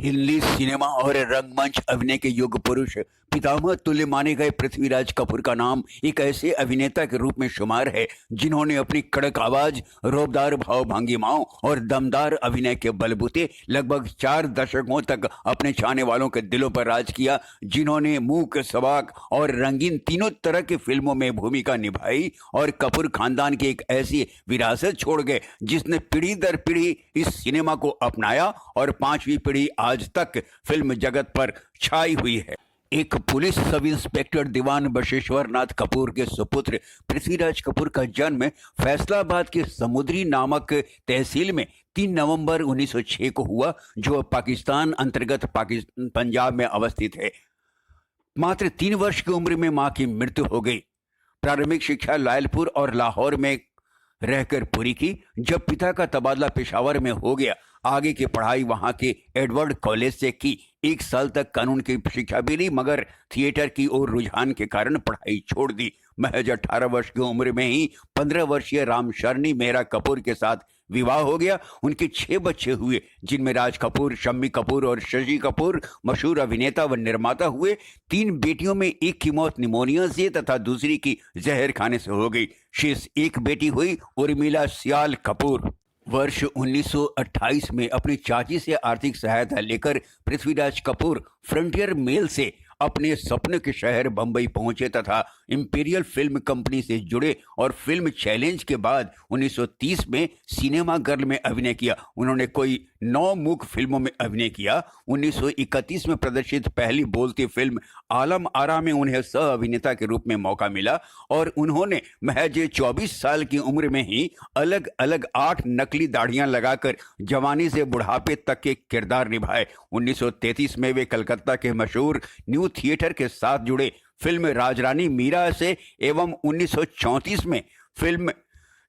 Hindi cinema और रंगमंच अभिनय के युग पुरुष पितामह तुल्य माने गए पृथ्वीराज कपूर का नाम एक ऐसे अभिनेता के रूप में शुमार है जिन्होंने अपनी कड़क आवाज, रोबदार भाव भंगिमाओं और दमदार अभिनय के बलबूते लगभग 4 दशकों तक अपने चाहने वालों के दिलों पर राज किया। जिन्होंने मूक, सबाक और रंगीन तीनों तरह की फिल्मों में भूमिका निभाई और कपूर खानदान की एक ऐसी विरासत छोड़ गए जिसने पीढ़ी दर पीढ़ी इस सिनेमा को अपनाया और 5वीं पीढ़ी आज तक फिल्म जगत पर छाई हुई है। एक पुलिस सब इंस्पेक्टर दीवान बशेश्वर नाथ कपूर के सुपुत्र पृथ्वीराज कपूर का जन्म फैसलाबाद के समुद्री नामक तहसील में 3 नवंबर 1906 को हुआ, जो पाकिस्तान अंतर्गत पंजाब में अवस्थित है। मात्र 3 वर्ष की उम्र में मां की मृत्यु हो गई। प्रारंभिक शिक्षा लायलपुर और लाहौर में रहकर पूरी की। जब पिता का तबादला पेशावर में हो गया, आगे की पढ़ाई वहां के एडवर्ड कॉलेज से की। 1 साल तक कानून की शिक्षा भी ली, मगर थिएटर की ओर रुझान के कारण पढ़ाई छोड़ दी। महज 18 वर्ष की उम्र में ही 15 वर्षीय रामशरणी मेहरा कपूर के साथ विवाह हो गया। उनके 6 बच्चे हुए, जिनमें राज कपूर, शम्मी कपूर और शशि कपूर मशहूर अभिनेता व निर्माता हुए। 3 बेटियों में एक की मौत निमोनिया से तथा दूसरी की जहर खाने से हो गई। शेष एक बेटी हुई, उर्मिला सियाल कपूर। वर्ष 1928 में अपनी चाची से आर्थिक सहायता लेकर पृथ्वीराज कपूर फ्रंटियर मेल से अपने सपने के शहर बंबई पहुंचे तथा इंपीरियल फिल्म कंपनी से जुड़े और फिल्म चैलेंज के बाद 1930 में सिनेमा गर्ल में अभिनय किया। उन्होंने कोई 9 मूक फिल्मों में अभिनय किया। 1931 में प्रदर्शित पहली बोलती फिल्म आलम आरा में उन्हें सह अभिनेता के रूप में मौका मिला और उन्होंने महज 24 साल की उम्र में ही अलग अलग 8 नकली दाढ़ियां लगाकर जवानी से बुढ़ापे तक के किरदार निभाए। 1933 में वे कलकत्ता के मशहूर न्यू थिएटर के साथ जुड़े फिल्म राजरानी मीरा से एवं 1934 में फिल्म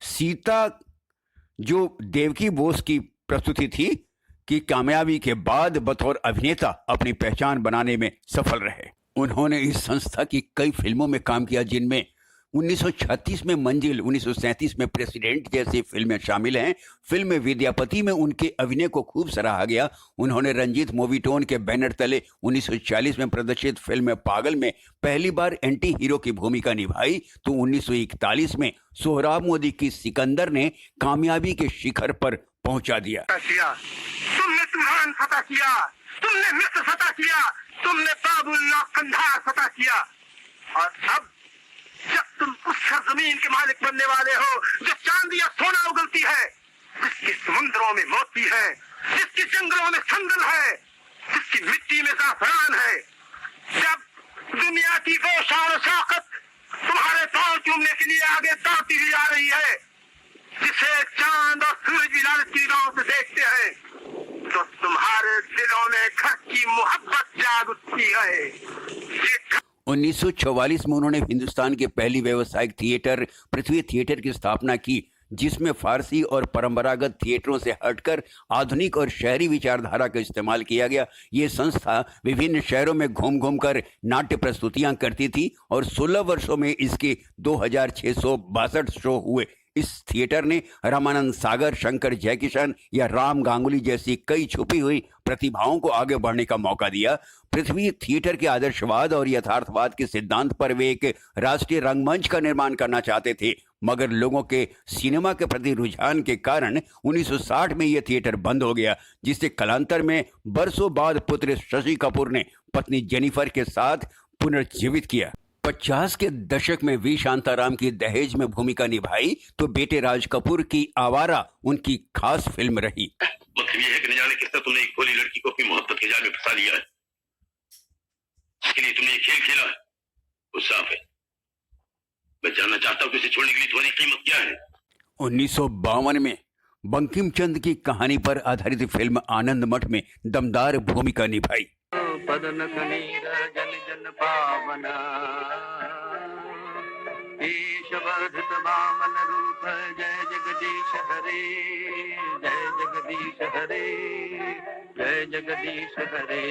सीता, जो देवकी बोस की प्रस्तुति थी, की कामयाबी के बाद बतौर अभिनेता अपनी पहचान बनाने में सफल रहे। उन्होंने इस संस्था की कई फिल्मों में काम किया, जिनमें 1936 में मंजिल, 1937 में प्रेसिडेंट जैसी फिल्में शामिल हैं। फिल्म विद्यापति में उनके अभिनय को खूब सराहा गया। उन्होंने रंजीत मूवीटोन के बैनर तले 1940 में प्रदर्शित फिल्म पागल में पहली बार एंटी हीरो की भूमिका निभाई, तो 1941 में सोहराब मोदी की सिकंदर ने कामयाबी के शिखर पर पहुंचा दिया। तुमने तुरान फतह किया, तुमने मिस्र फतह किया, तुमने बाबुल कंधार फतह किया, और अब जब तुम उस सरजमीन के मालिक बनने वाले हो जो चांदी या सोना उगलती है, जिसके समुद्रों में मोती है, जिसके जंगलों में संदल है, जिसकी मिट्टी में ज़ाफ़रान है, जब दुनिया की वो शान शौकत तुम्हारे पांव चूमने के लिए आगे दौड़ती हुई आ रही है, जिसे चांद और सूरज की लालच की निगाहों से देखते हैं, तो तुम्हारे दिलों में घर की मोहब्बत जाग उठती है। 1944 में उन्होंने हिंदुस्तान के पहली व्यावसायिक थिएटर पृथ्वी थिएटर की स्थापना की, जिसमें फारसी और परंपरागत थिएटरों से हटकर आधुनिक और शहरी विचारधारा का इस्तेमाल किया गया। ये संस्था विभिन्न शहरों में घूम घूम कर नाट्य प्रस्तुतियां करती थी और 16 वर्षों में इसके 2662 शो हुए। इस थिएटर ने रामानंद सागर, शंकर जयकिशन या राम गांगुली जैसी कई छुपी हुई प्रतिभाओं को आगे बढ़ने का मौका दिया। पृथ्वी थिएटर के आदर्शवाद और यथार्थवाद के सिद्धांत पर वे एक राष्ट्रीय रंगमंच का निर्माण करना चाहते थे, मगर लोगों के सिनेमा के प्रति रुझान के कारण 1960 में यह थिएटर बंद हो गया, जिसे कालांतर में बरसों बाद पुत्र शशि कपूर ने पत्नी जेनिफर के साथ पुनर्जीवित किया। 50 के दशक में वी शांताराम की दहेज में भूमिका निभाई, तो बेटे राज कपूर की आवारा उनकी खास फिल्म रही। मतलब ये है कि न जाने किस तरह तुमने एक भोली लड़की को अपनी मोहब्बत के जाल में फंसा लिया है। इसके लिए तुमने ये खेल खेला है, वो साफ है। मैं जानना चाहता हूं कि इसे छोड़ने के लिए तुम्हारी कीमत क्या है। 1952 में बंकिम चंद्र की कहानी पर आधारित फिल्म आनंद मठ में दमदार भूमिका निभाई। पदन कनीर जन जन पावना, ईशवर्धित वामन रूप, जय जगदीश हरे, जय जगदीश हरे, जय जगदीश हरे।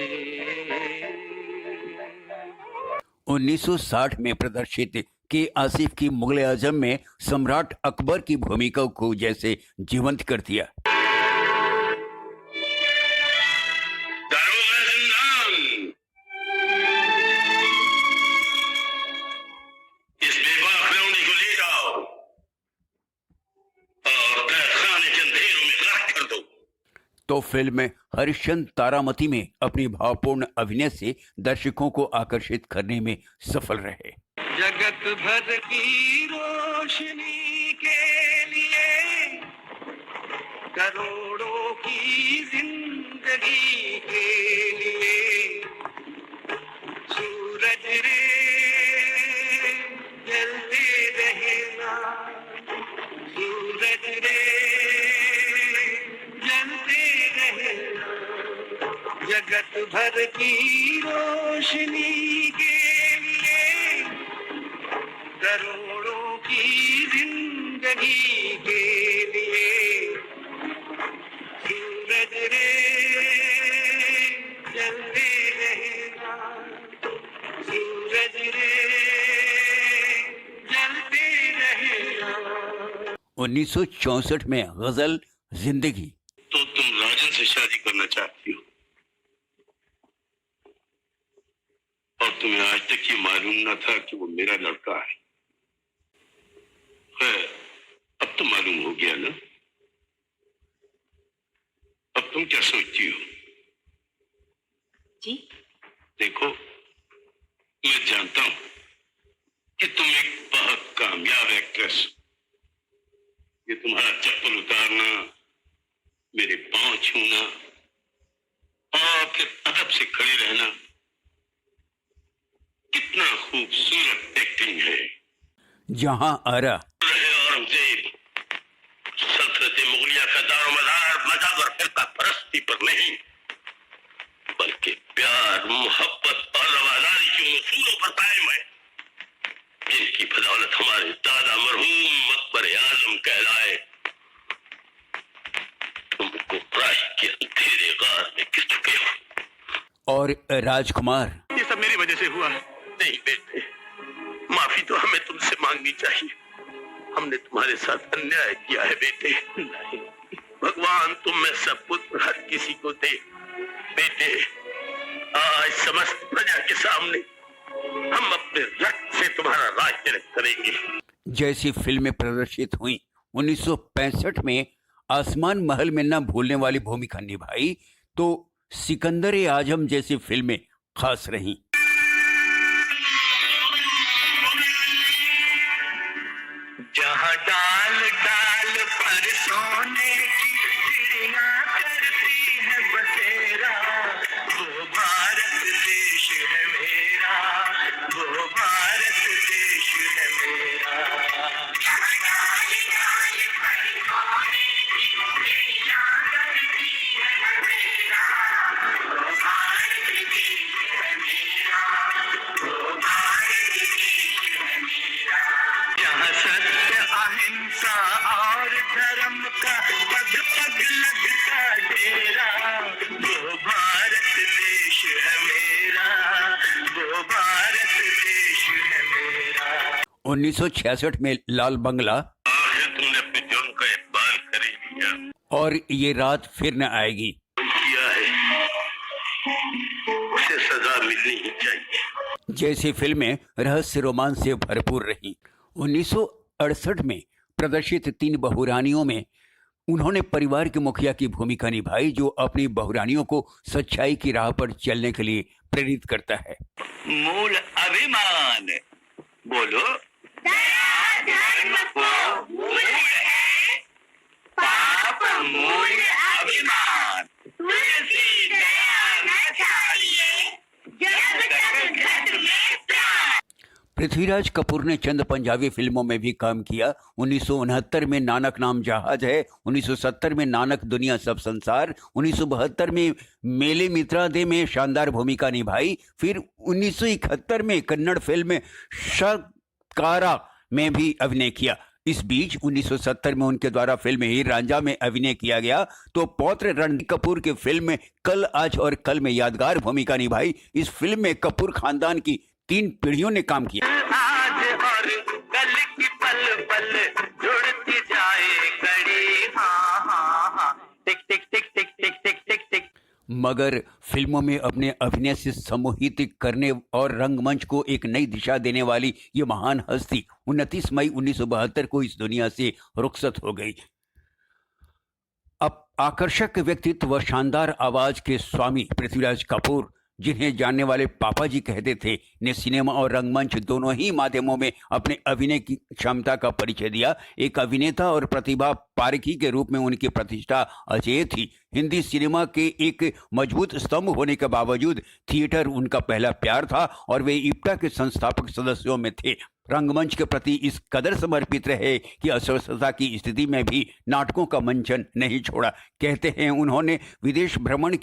1960 में प्रदर्शित के आसिफ की मुगल आजम में सम्राट अकबर की भूमिका को जैसे जीवंत कर दिया। तो फिल्म हरिश्चंद्र तारामती में अपनी भावपूर्ण अभिनय से दर्शकों को आकर्षित करने में सफल रहे। जगत भर की रोशनी के लिए, करोड़ों की जिंदगी के लिए, सूरज रे जलते रहना, सूरज रे जलते रहना, जगत भर की रोशनी के लिए, करोड़ों की जिंदगी के लिए, सूरज रे जलते रहना, सूरज रे जलते रहना। 1964 में गजल जिंदगी। तो तुम राजन से शादी करना चाहती हो और तुम्हें आज तक ये मालूम न था कि वो मेरा लड़का है। अब तो मालूम हो गया ना। अब तुम क्या सोचती हो? जी देखो, मैं जानता हूं कि तुम एक बहुत कामयाब एक्ट्रेस हो। ये तुम्हारा चप्पल उतारना, मेरे पांव छूना और फिर अदब से खड़े रहना, कितना खूबसूरत एक्टिंग है। जहां आरा रहे औरंगजेब, सल्तनत मुगलिया का दारोमदार मजहब और फिरका परस्ती पर नहीं, बल्कि प्यार, मोहब्बत और रवादारी के उसूलों पर कायम है, जिनकी बदौलत हमारे दादा मरहूम अकबर आजम कहलाए। तुमको राह के अंधेरे गार में गिर चुके हो। और राजकुमार। ये सब मेरी वजह से हुआ। नहीं बेटे, माफी तो हमें तुमसे मांगनी चाहिए। हमने तुम्हारे साथ अन्याय किया है बेटे। नहीं, भगवान तुम में सब पुत्र हर किसी को दे। बेटे, आज समस्त प्रजा के सामने हम अपने रक्त से तुम्हारा राज तिलक करेंगे। जैसी फिल्में प्रदर्शित हुई, 1965 में आसमान महल में न भूलने वाली भूमिका निभाई तो सिकंदर ए आजम जैसी फिल्में खास रहीं। जहाँ डाल डाल पर सोने की चिड़िया करती है बसेरा, वो भारत देश है मेरा, वो भारत देश है मेरा। जहाँ डाल डाल पर सोने की चिड़िया करती है बसेरा, वो भारत देश है मेरा, वो भारत देश है मेरा। जहाँ सत्य, अहिंसा और धर्म का पग पग लगता डेरा, वो भारत देश है मेरा, वो भारत देश है मेरा। 1966 में लाल बंगला आखिर तुमने अपने जुर्म का इकबाल खरीद लिया और ये रात फिर न आएगी। किया है, उसे सजा मिलनी ही चाहिए। जैसी फिल्में रहस्य रोमांच से भरपूर रहीं। 1968 में प्रदर्शित 3 बहुरानियों में उन्होंने परिवार के मुखिया की भूमिका निभाई, जो अपनी बहुरानियों को सच्चाई की राह पर चलने के लिए प्रेरित करता है। मूल अभिमान, बोलो। दया धर्म को मूल है, पाप मूल अभिमान। तुलसी दया न चाहिए, जब तक घर में प्राण। पृथ्वीराज कपूर ने चंद पंजाबी फिल्मों में भी काम किया। 1969 में नानक नाम जहाज है, 1970 में नानक दुनिया सब संसार, 1972 में मेले मित्रा दे में शानदार भूमिका निभाई। फिर 1971 में कन्नड़ फिल्म शकारा में भी अभिनय किया। इस बीच 1970 में उनके द्वारा फिल्म हीर रांझा में अभिनय किया गया तो पौत्र रणदीप कपूर की फिल्म कल आज और कल में यादगार भूमिका निभाई। इस फिल्म में कपूर खानदान की 3 पीढ़ियों ने काम किया। आज और कल की पल पल जुड़ती जाए कड़ी, हाँ हाँ हाँ, टिक टिक टिक टिक टिक टिक टिक टिक। मगर फिल्मों में अपने अभिनय से सम्मोहित करने और रंगमंच को एक नई दिशा देने वाली ये महान हस्ती 29 मई 1972 को इस दुनिया से रुखसत हो गई। अब आकर्षक व्यक्तित्व व शानदार आवाज के स्वामी पृथ्वीराज कपूर, जिन्हें जानने वाले पापा जी कहते थे, ने सिनेमा और रंगमंच दोनों ही माध्यमों में अपने अभिनय की क्षमता का परिचय दिया। एक अभिनेता और प्रतिभा पारखी के रूप में उनकी प्रतिष्ठा अजेय थी। हिंदी सिनेमा के एक मजबूत स्तंभ होने के बावजूद थिएटर उनका पहला प्यार था और वे इप्टा के संस्थापक सदस्यों में थे। रंगमंच के प्रति इस कदर समर्पित रहे कि अस्वस्थता की स्थिति में भी नाटकों का मंचन नहीं छोड़ा। कहते हैं उन्होंने विदेश भ्रमण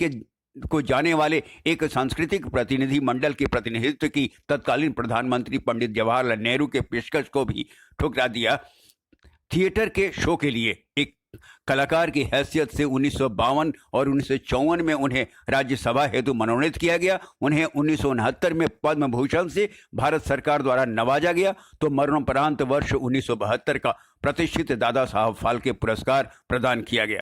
को जाने वाले एक सांस्कृतिक प्रतिनिधि मंडल के प्रतिनिधित्व की तत्कालीन प्रधानमंत्री पंडित जवाहरलाल नेहरू के पेशकश को भी ठुकरा दिया। थिएटर के शो के लिए एक कलाकार की हैसियत से 1952 और 1954 में उन्हें राज्यसभा हेतु मनोनीत किया गया। उन्हें 1969 में पद्म भूषण से भारत सरकार द्वारा नवाजा गया तो मरणोपरांत वर्ष 1972 का प्रतिष्ठित दादा साहब फाल्के पुरस्कार प्रदान किया गया।